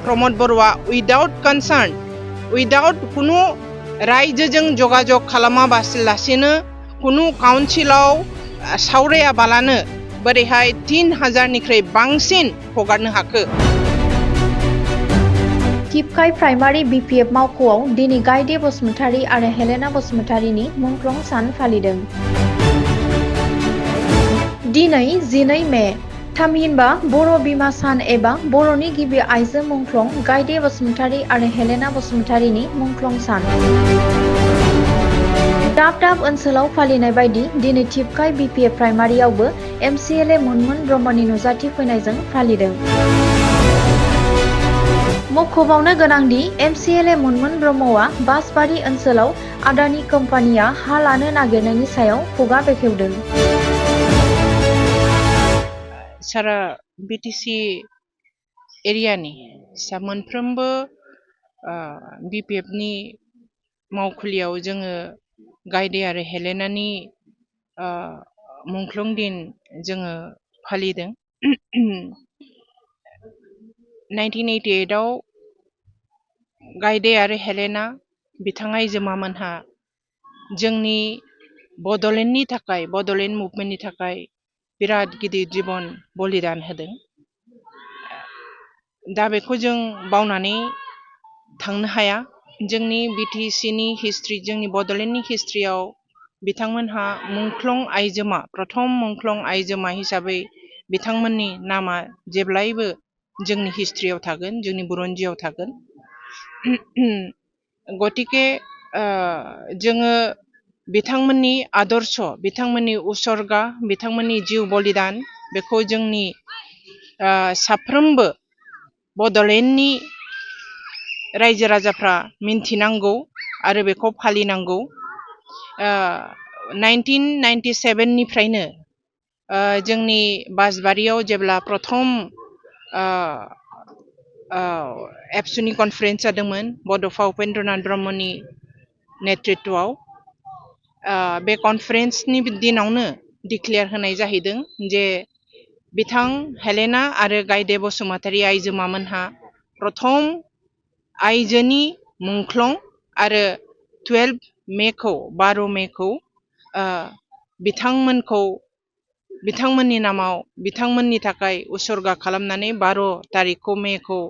Pramod Barua without कनसार्न without कुनु रायजोजों जगाजग खालामालासेनो कुनु काउन्सिलाव सावरायाबालानो बोरैहाय 3000 निख्रुइ बांसिन हगारनो हाखो। टिपकाय प्राइमारि BPF मावख'आव दिनै गायदे बसुमतारी आरो हेलेना बसुमतारीनि मुंख्लं सान फालिदों। दिनै 12 मे थामहिनबा बर' बिमा सान एबा बर'नि गिबि आइजो मुंख्लं गायदे बसुमतारी आरो हेलेना बसुमतारीनि मुंख्लं सान। दाब दाब ओनसोलाव फालिनाय बायदि दिनै टिपकाय BPF प्राइमारियावबो MCLA मुनमुन ब्रह्मनि नुजाथि फैनायजों फालिदों। मख'बावनो गोनांदि MCLA मुनमुन ब्रह्मआ बासबारि ओनसोलाव आदानि कम्पानिया हा लानो नागिरनायनि सायाव खुगा बेखेवदों। सारा BTC एरियानि मोनफ्रोमबो BPF नि मावखुलियाव जोङो गायदे आरो हेलेनानि मुंख्लं दिन जोङो फालिदों। 1988 आव गायदे आरो हेलेना बिथाङा आइजोमामोनहा जोंनि बड'लेण्डनि थाखाय बड'लेण्ड मुभमेन्टनि थाखाय बिराद गिदिर जिबन बलिदान होदों। दा बेखौ जों बावनानै थांनो हाया। जोंनि BTC नि हिस्ट्रि जोंनि बड'लेण्डनि हिस्ट्रियाव बिथांमोनहा मुंख्लं आइजोमा प्रथम मुंख्लं आइजोमा हिसाबै बिथांमोननि नामा जेब्लायबो जोंनि हिस्ट्रियाव थागोन जोंनि बुरन्जियाव थागोन। गतिके जोङो बिथांमोननि आदर्श बिथांमोननि उसर्गा बिथांमोननि जिउ बलिदान बेखौ जोंनि साफ्रोमबो बड'लेण्डनि रायजो राजाफ्रा मिन्थिनांगौ आरो बेखौ फालिनांगौ। 1997 निफ्रायनो जोंनि बासबारियाव जेब्ला प्रथम एबसुनि कनफारेन्स जादोंमोन बड'फा उपेन्द्रनाथ ब्रह्मनि नेतृत्वआव बे कनफारेन्सनि दिनावनो डिक्लेयार होनाय जाहैदों जे बिथां हेलेना आरो गायदे बसुमतारी आइजोमामोनहा प्रथम आइजोनि मुंख्लं आरो 12 मेखौ बिथांमोननि नामाव बिथांमोननि थाखाय उसर्गा खालामनानै 12 तारिखखौ मेखौ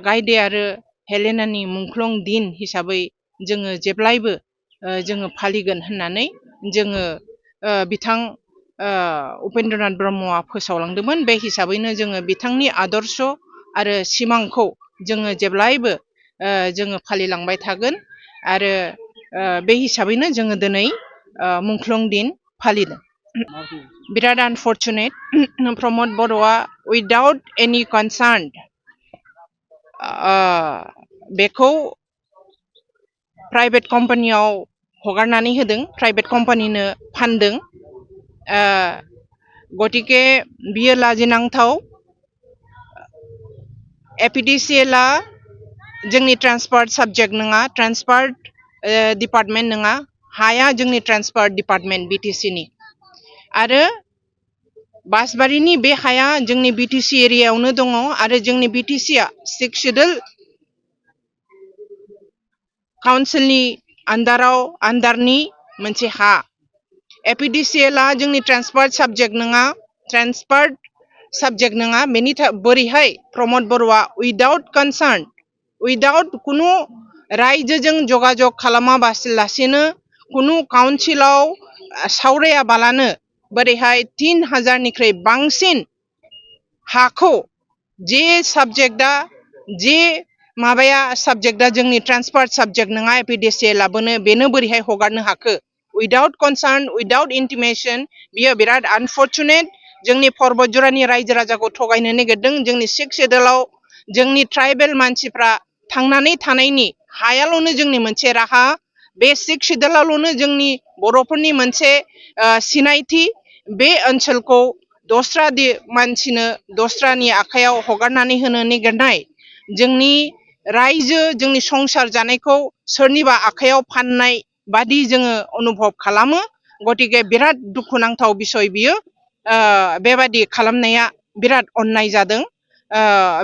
गायदे आरो हेलेनानि मुंख्लं दिन हिसाबै जोङो जेब्लायबो जोङो फालिगोन होननानै जोङो बिथां उपेन्द्रनाथ ब्रह्मआ फोसावलांदोंमोन। बे हिसाबैनो जोङो बिथांनि आदर्श आरो सिमांखौ जोङो जेब्लायबो जोङो फालिलांबाय थागोन आरो बे हिसाबैनो जोङो दिनै मुंख्लं दिन फालिदों। बिराद आनफर्चुनेट प्रमोद बर'आ उइदाउट एनि कनसार्न बेखौ प्राइभेट कम्पानियाव हगारनानै होदों प्राइभेट कम्पानिनो फानदों। गतिके बियो लाजिनांथाव। APDCL आ जोंनि ट्रान्सपोर्ट साबजेक्ट नङा ट्रान्सपोर्ट डिपार्टमेन्ट नङा हाया जोंनि ट्रान्सपोर्ट डिपार्टमेन्ट BTC नि आरो बासबारिनि बे हाया जोंनि BTC एरियायावनो दङ आरो जोंनि BTC आ 6 शेड्युल काउन्सिलनि आन्डारनि मोनसे हा। APDCL आ जोंनि ट्रान्सपोर्ट साबजेक्ट नङा बेनि बोरैहाय प्रमोद बर'आ उइदाउट कनसार्न उइदाउट कुनु रायजोजों जगाजग खालामालासेनो कुनु काउन्सिलाव सावरायाबालानो बोरैहाय 3000 निख्रुइ बांसिन हाखौ जे साबजेक्टआ जोंनि ट्रान्सपोर्ट साबजेक्ट नङा APDCL आ बेनो बोरैहाय हगारनो हाखो उइदाउट कनसार्न उइदाउट इन्टिमेसन बियो बिराद आनफर्चुनेट। जोंनि पर्बतजरानि रायजो राजाखौ थगायनो नागिरदों। जोंनि 6 शेड्युलाव जोंनि ट्राइबेल मानसिफ्रा थांनानै थानायनि हायाल'नो जोंनि मोनसे राहा बे 6 शेड्युलावल'नो जोंनि बर'फोरनि मोनसे सिनायथि बे ओनसोलखौ दस्रा मानसिनो दस्रानि आखायाव हगारनानै होनो नागिरनाय जोंनि रायजो जोंनि संसार जानायखौ सोरनिबा आखायाव फाननाय बादि जोङो अनुभब खालामो। गतिके बिराद दुखुनांथाव बिसय बियो बेबादि खालामनाया बिराद अन्याय जादों।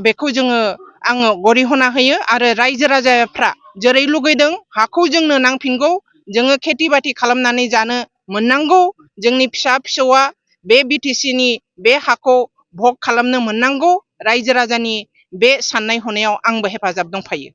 बेखौ जोङो आङो गरिहना होयो आरो रायजो राजाफ्रा जेरै लुगैदों हाखौ जोंनो नांफिनगौ, जोङो खेथि बाथि खालामनानै जानो मोननांगौ, जोंनि फिसा फिसौआ बे बिटिसिनि बे हाखौ भग खालामनो मोननांगौ, रायजो राजानि बे साननाय हनायाव आंबो हेफाजाब दंफायो।